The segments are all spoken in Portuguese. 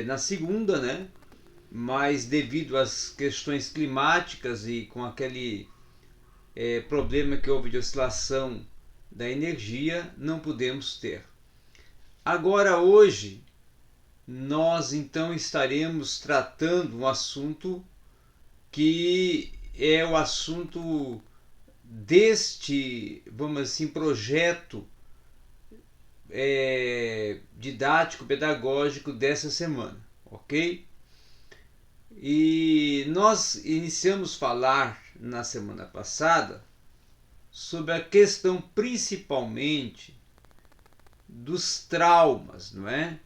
na segunda, né? Mas devido às questões climáticas e com aquele problema que houve de oscilação da energia, não pudemos ter. Agora, hoje, nós então estaremos tratando um assunto que é o assunto deste, vamos assim, projeto didático-pedagógico dessa semana, ok? E nós iniciamos a falar na semana passada sobre a questão principalmente dos traumas, não é?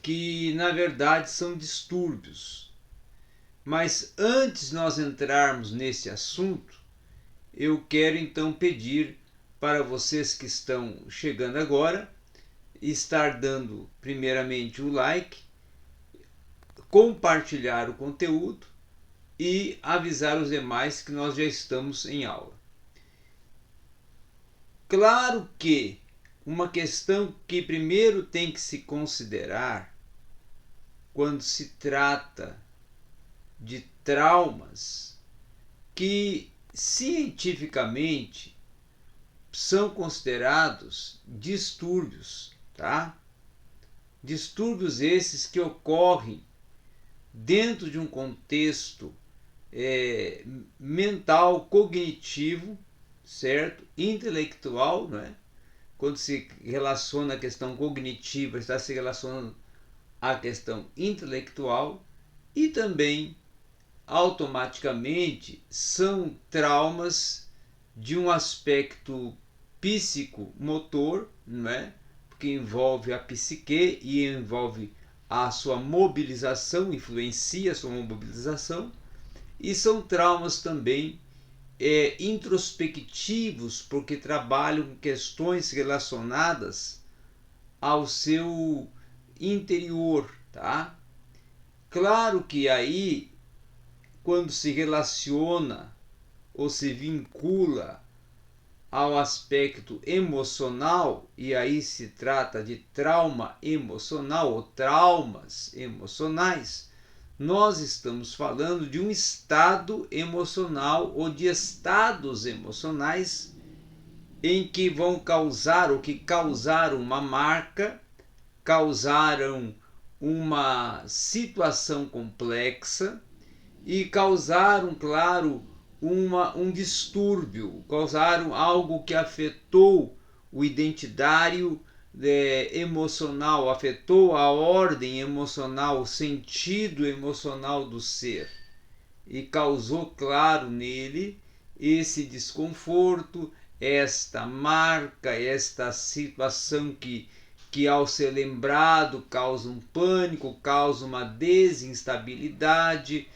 Que na verdade são distúrbios. Mas antes de nós entrarmos nesse assunto, eu quero então pedir para vocês que estão chegando agora estar dando primeiramente o like, compartilhar o conteúdo e avisar os demais que nós já estamos em aula. Claro que uma questão que primeiro tem que se considerar quando se trata de traumas que cientificamente são considerados distúrbios, tá? Distúrbios esses que ocorrem dentro de um contexto mental, cognitivo, certo? Intelectual, não é? Quando se relaciona a questão cognitiva, está se relacionando à questão intelectual e também automaticamente são traumas de um aspecto psicomotor, não é? Porque envolve a psique e envolve a sua mobilização, influencia a sua mobilização, e são traumas também introspectivos, porque trabalham com questões relacionadas ao seu interior, tá? Claro que aí, quando se relaciona ou se vincula ao aspecto emocional, e aí se trata de trauma emocional ou traumas emocionais, nós estamos falando de um estado emocional ou de estados emocionais em que vão causar ou que causaram uma marca, causaram uma situação complexa e causaram, claro, um distúrbio, causaram algo que afetou o identitário emocional, afetou a ordem emocional, o sentido emocional do ser e causou, claro, nele esse desconforto, esta marca, esta situação que ao ser lembrado causa um pânico, causa uma desinstabilidade,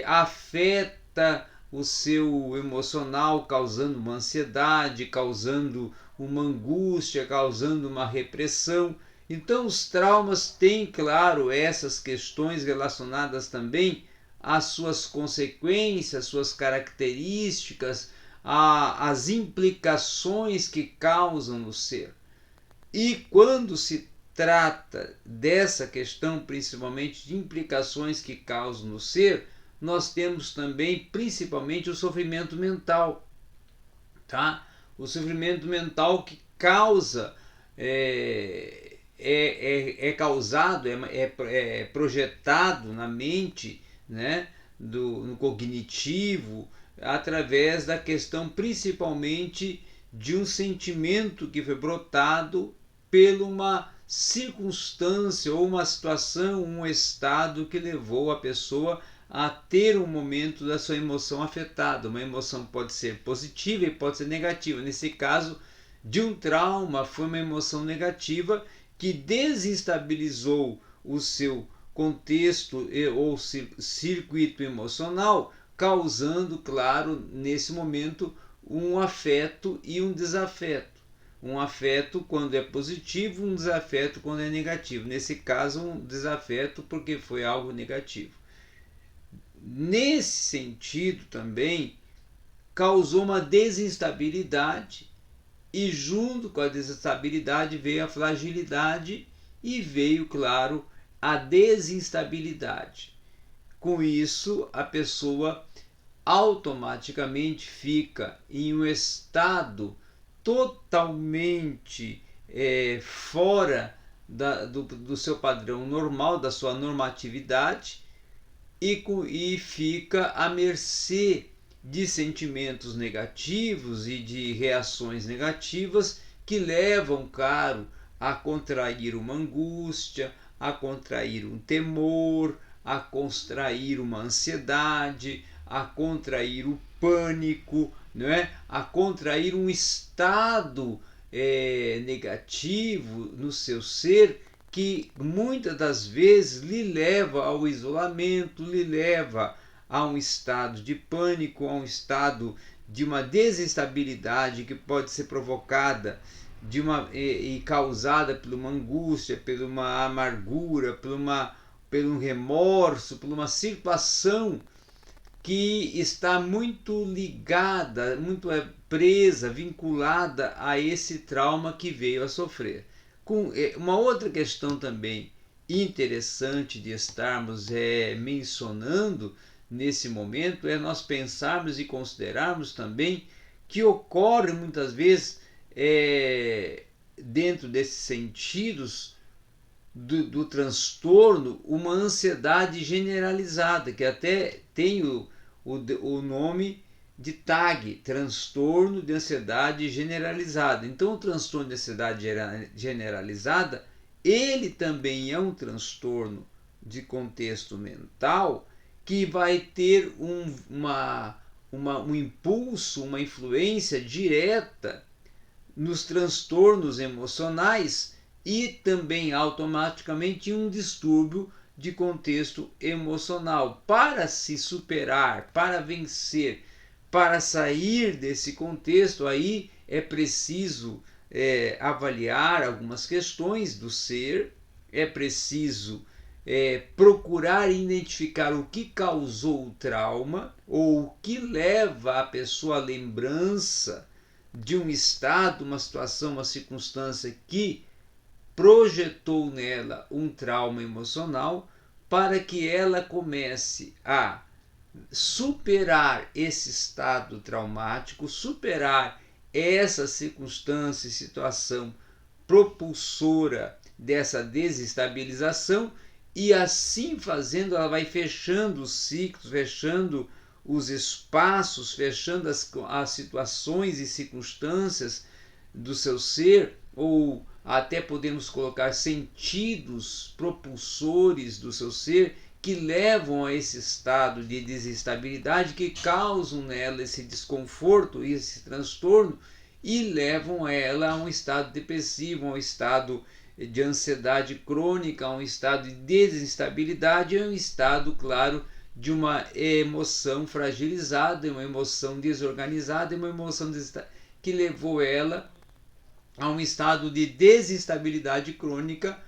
afeta o seu emocional, causando uma ansiedade, causando uma angústia, causando uma repressão. Então os traumas têm, claro, essas questões relacionadas também às suas consequências, suas características, as implicações que causam no ser. E quando se trata dessa questão, principalmente de implicações que causam no ser, nós temos também principalmente o sofrimento mental, tá? O sofrimento mental que causa, causado, é projetado na mente, né, no cognitivo, através da questão principalmente de um sentimento que foi brotado por uma circunstância ou uma situação, um estado que levou a pessoa a ter um momento da sua emoção afetada. Uma emoção pode ser positiva e pode ser negativa. Nesse caso de um trauma, foi uma emoção negativa que desestabilizou o seu contexto ou circuito emocional, causando, claro, nesse momento um afeto e um desafeto. Um afeto quando é positivo, um desafeto quando é negativo. Nesse caso, um desafeto porque foi algo negativo. Nesse sentido também, causou uma desinstabilidade e junto com a desestabilidade veio a fragilidade e veio, claro, a desinstabilidade. Com isso, a pessoa automaticamente fica em um estado totalmente fora do seu padrão normal, da sua normatividade, e fica à mercê de sentimentos negativos e de reações negativas que levam, claro, a contrair uma angústia, a contrair um temor, a contrair uma ansiedade, a contrair o pânico, não é? A contrair um estado negativo no seu ser, que muitas das vezes lhe leva ao isolamento, lhe leva a um estado de pânico, a um estado de uma desestabilidade que pode ser provocada e causada por uma angústia, por uma amargura, por um remorso, por uma situação que está muito ligada, muito presa, vinculada a esse trauma que veio a sofrer. Uma outra questão também interessante de estarmos mencionando nesse momento é nós pensarmos e considerarmos também que ocorre muitas vezes dentro desses sentidos do transtorno uma ansiedade generalizada, que até tem o nome de TAG, transtorno de ansiedade generalizada. Então, o transtorno de ansiedade generalizada, ele também é um transtorno de contexto mental que vai ter um impulso, uma influência direta nos transtornos emocionais e também automaticamente um distúrbio de contexto emocional. Para se superar, para vencer, para sair desse contexto, aí é preciso avaliar algumas questões do ser, é preciso procurar identificar o que causou o trauma ou o que leva a pessoa à lembrança de um estado, uma situação, uma circunstância que projetou nela um trauma emocional, para que ela comece a superar esse estado traumático, superar essa circunstância e situação propulsora dessa desestabilização, e assim fazendo ela vai fechando os ciclos, fechando os espaços, fechando as situações e circunstâncias do seu ser, ou até podemos colocar sentidos propulsores do seu ser que levam a esse estado de desestabilidade, que causam nela esse desconforto e esse transtorno e levam ela a um estado depressivo, a um estado de ansiedade crônica, a um estado de desestabilidade, a um estado, claro, de uma emoção fragilizada, uma emoção desorganizada, uma emoção que levou ela a um estado de desestabilidade crônica,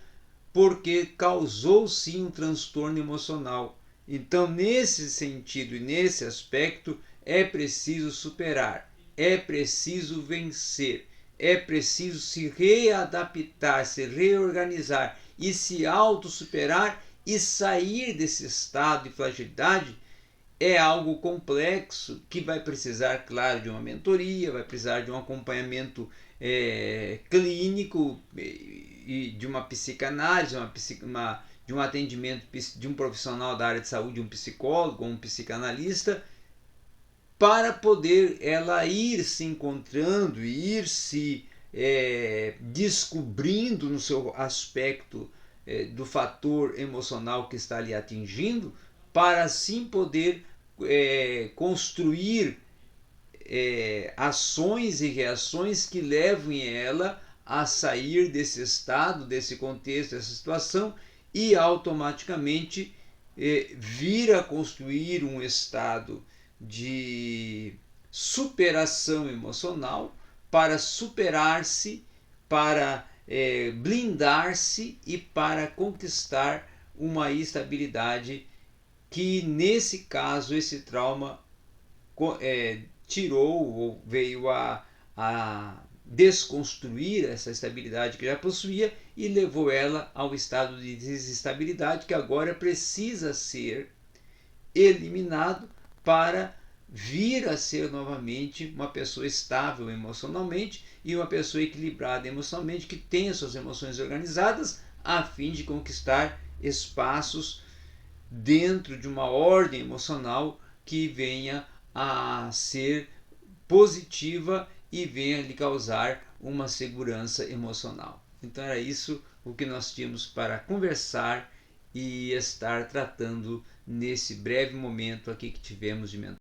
porque causou sim um transtorno emocional. Então, nesse sentido e nesse aspecto, é preciso superar, é preciso vencer, é preciso se readaptar, se reorganizar e se autossuperar e sair desse estado de fragilidade. É algo complexo que vai precisar, claro, de uma mentoria, vai precisar de um acompanhamento clínico e de uma psicanálise, de um atendimento de um profissional da área de saúde, um psicólogo ou um psicanalista, para poder ela ir se encontrando e ir se descobrindo no seu aspecto do fator emocional que está lhe atingindo, para assim poder construir ações e reações que levem ela a sair desse estado, desse contexto, dessa situação, e automaticamente vir a construir um estado de superação emocional, para superar-se, para blindar-se e para conquistar uma estabilidade que, nesse caso, esse trauma tirou ou veio a desconstruir essa estabilidade que já possuía e levou ela ao estado de desestabilidade que agora precisa ser eliminado para vir a ser novamente uma pessoa estável emocionalmente e uma pessoa equilibrada emocionalmente, que tenha suas emoções organizadas a fim de conquistar espaços dentro de uma ordem emocional que venha a ser positiva e venha lhe causar uma segurança emocional. Então era isso o que nós tínhamos para conversar e estar tratando nesse breve momento aqui que tivemos de mentoria.